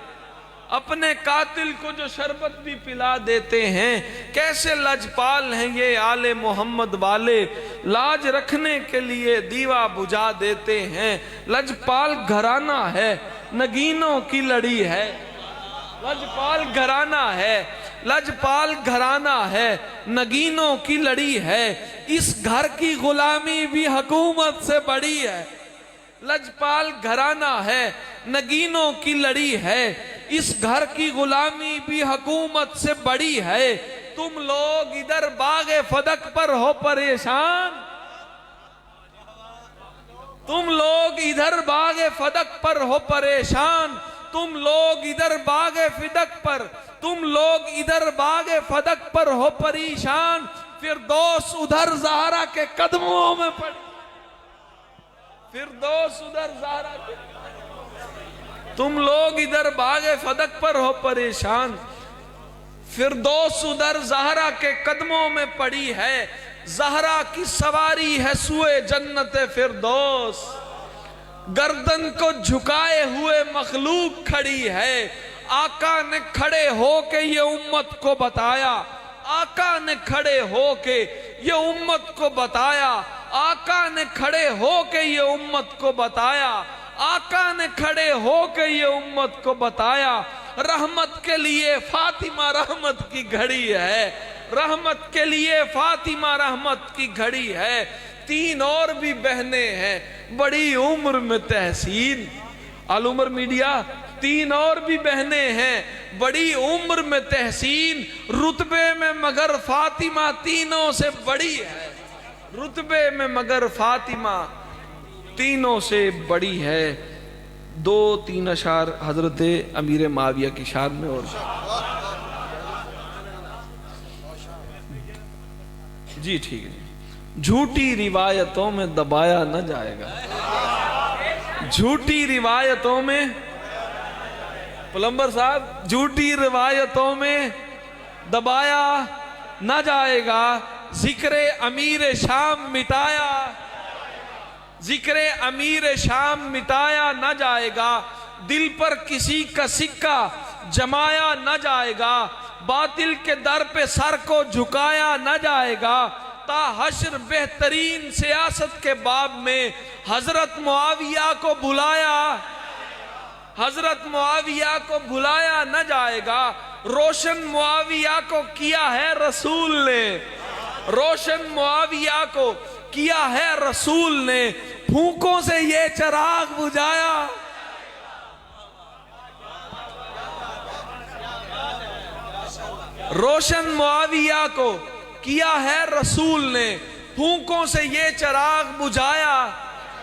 اپنے قاتل کو جو شربت بھی پلا دیتے ہیں، کیسے لجپال ہیں یہ آل محمد والے، لاج رکھنے کے لیے دیوا بجھا دیتے ہیں، لجپال گھرانہ ہے نگینوں کی لڑی ہے، لجپال گھرانہ ہے، لجپال گھرانہ ہے نگینوں کی لڑی ہے، اس گھر کی غلامی بھی حکومت سے بڑی ہے، لجپال گھرانہ ہے نگینوں کی لڑی ہے، اس گھر کی غلامی بھی حکومت سے بڑی ہے، تم لوگ ادھر باغ فدق پر ہو پریشان، تم لوگ ادھر باغ فدق پر ہو پریشان، تم لوگ ادھر باغ فدق پر، تم لوگ ادھر باغ فدق پر ہو پریشان، فردوس ادھر زہرا کے قدموں میں پڑی، فردوس ادھر زہرا کے، تم لوگ ادھر باغ فدق پر ہو پریشان، فردوس ادھر زہرا کے قدموں میں پڑی ہے، زہرا کی سواری ہے سوئے جنت فردوس، گردن کو جھکائے ہوئے مخلوق کھڑی ہے، آقا نے کھڑے ہو کے یہ امت کو بتایا، آقا نے کھڑے ہو کے یہ امت کو بتایا، آقا نے کھڑے ہو کے یہ امت کو بتایا، آقا نے کھڑے ہو کے یہ امت کو بتایا، رحمت کے لیے فاطمہ رحمت کی گھڑی ہے، رحمت کے لیے فاطمہ رحمت کی گھڑی ہے، تین اور بھی بہنیں ہیں بڑی عمر میں تحسین، العمر میڈیا، تین اور بھی بہنیں ہیں بڑی عمر میں تحسین، رتبے میں مگر فاطمہ تینوں سے بڑی ہے، رتبے میں مگر فاطمہ تینوں سے بڑی ہے۔ دو تین اشعار حضرت امیر معاویہ کی شان میں اور جی ٹھیک ہے، جھوٹی روایتوں میں دبایا نہ جائے گا، جھوٹی روایتوں میں، پلمبر صاحب، جھوٹی روایتوں میں دبایا نہ جائے گا، ذکر امیر شام مٹایا، ذکر امیر شام مٹایا نہ جائے گا، دل پر کسی کا سکہ جمایا نہ جائے گا، باطل کے در پہ سر کو جھکایا نہ جائے گا، تا حشر بہترین سیاست کے باب میں حضرت معاویہ کو بلایا، حضرت معاویہ کو بلایا نہ جائے گا، روشن معاویہ کو کیا ہے رسول نے، روشن معاویہ کو کیا ہے رسول نے، پھونکوں سے یہ چراغ بجھایا، روشن معاویہ کو کیا ہے رسول نے، پھونکوں سے یہ چراغ بجھایا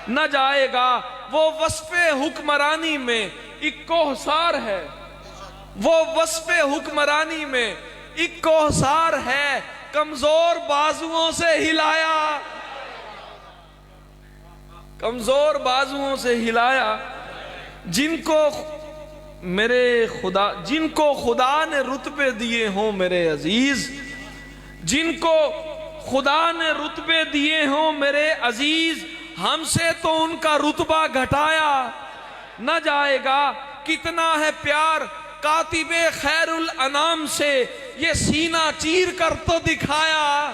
نہ جائے گا۔ وہ وصف حکمرانی میں ایک کوہسار ہے، وہ وصف حکمرانی میں ایک کوہسار ہے، کمزور بازوؤں سے ہلایا، کمزور بازوؤں سے ہلایا، جن کو خدا نے رتبے دیے ہوں میرے عزیز، جن کو خدا نے رتبے دیے ہوں میرے عزیز، ہم سے تو ان کا رتبہ گھٹایا نہ جائے گا۔ کتنا ہے پیار کاتب خیر الانام سے، یہ سینہ چیر کر تو دکھایا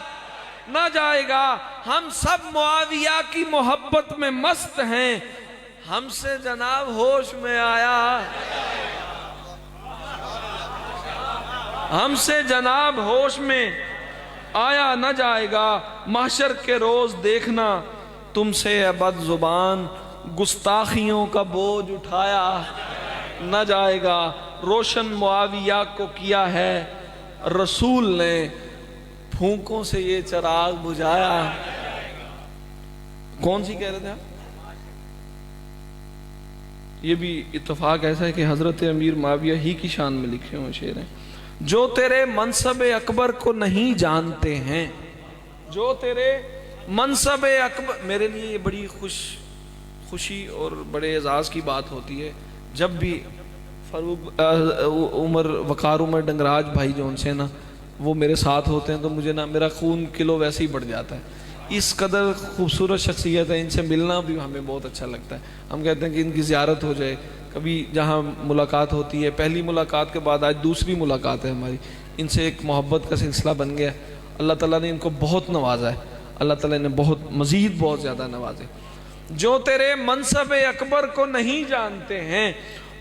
نہ جائے گا۔ ہم سب معاویہ کی محبت میں مست ہیں، ہم سے جناب ہوش میں آیا، ہم سے جناب ہوش میں آیا نہ جائے گا۔ محشر کے روز دیکھنا تم سے بد زبان گستاخیوں کا بوجھ اٹھایا نہ جائے گا۔ روشن معاویہ کو کیا ہے رسول نے، پھونکوں سے یہ چراغ بجھایا۔ کون سی کہہ رہے تھے آپ؟ یہ بھی اتفاق ایسا ہے کہ حضرت امیر معاویہ ہی کی شان میں لکھے ہوئے شعر ہیں۔ جو تیرے منصب اکبر کو نہیں جانتے ہیں، جو تیرے منصب اکبر، میرے لیے یہ بڑی خوشی اور بڑے اعزاز کی بات ہوتی ہے جب بھی فاروق وقار عمر ڈنگراج بھائی جو ان سے نا وہ میرے ساتھ ہوتے ہیں تو مجھے نا میرا خون کلو ویسے ہی بڑھ جاتا ہے۔ اس قدر خوبصورت شخصیت ہے، ان سے ملنا بھی ہمیں بہت اچھا لگتا ہے۔ ہم کہتے ہیں کہ ان کی زیارت ہو جائے، کبھی جہاں ملاقات ہوتی ہے، پہلی ملاقات کے بعد آج دوسری ملاقات ہے ہماری، ان سے ایک محبت کا سلسلہ بن گیا۔ اللہ تعالیٰ نے ان کو بہت نوازا ہے، اللہ تعالیٰ نے مزید بہت زیادہ نوازے۔ جو تیرے منصب اکبر کو نہیں جانتے ہیں،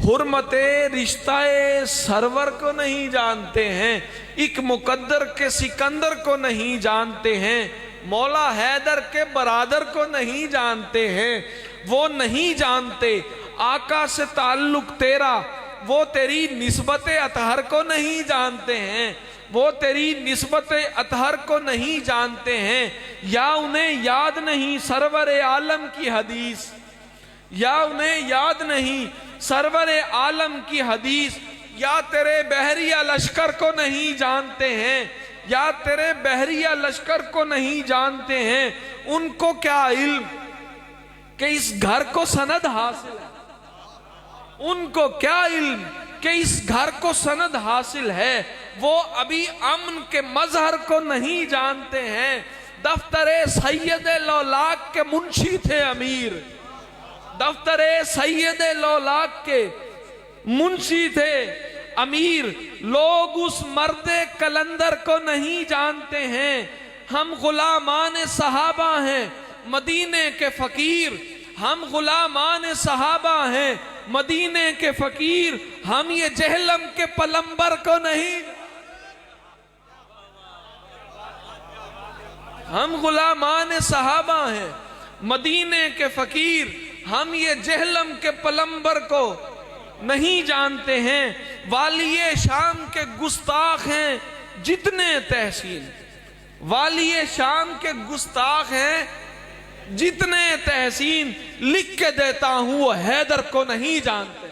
حرمت رشتہ سرور کو نہیں جانتے ہیں، ایک مقدر کے سکندر کو نہیں جانتے ہیں، مولا حیدر کے برادر کو نہیں جانتے ہیں، وہ نہیں جانتے آقا سے تعلق تیرا، وہ تیری نسبت اطہر کو نہیں جانتے ہیں، وہ تیری نسبت اطہر کو نہیں جانتے ہیں، یا انہیں یاد نہیں سرور عالم کی حدیث، یا انہیں یاد نہیں سرور عالم کی حدیث، یا تیرے بحریہ لشکر کو نہیں جانتے ہیں، یا تیرے بحریہ لشکر کو نہیں جانتے ہیں، ان کو کیا علم کہ اس گھر کو سند حاصل ہے، ان کو کیا علم کہ اس گھر کو سند حاصل ہے، وہ ابھی امن کے مظہر کو نہیں جانتے ہیں۔ دفتر سید لولاک کے منشی تھے امیر، دفتر سید لولاک کے منشی تھے امیر، لوگ اس مرد کلندر کو نہیں جانتے ہیں۔ ہم غلامان صحابہ ہیں مدینے کے فقیر، ہم غلامان صحابہ ہیں مدینے کے فقیر، ہم یہ جہلم کے پلمبر کو نہیں، ہم غلامان صحابہ ہیں مدینے کے فقیر، ہم یہ جہلم کے پلمبر کو نہیں جانتے ہیں۔ والی شام کے گستاخ ہیں جتنے تحسین، والی شام کے گستاخ ہیں جتنے تحسین، لکھ کے دیتا ہوں وہ حیدر کو نہیں جانتے۔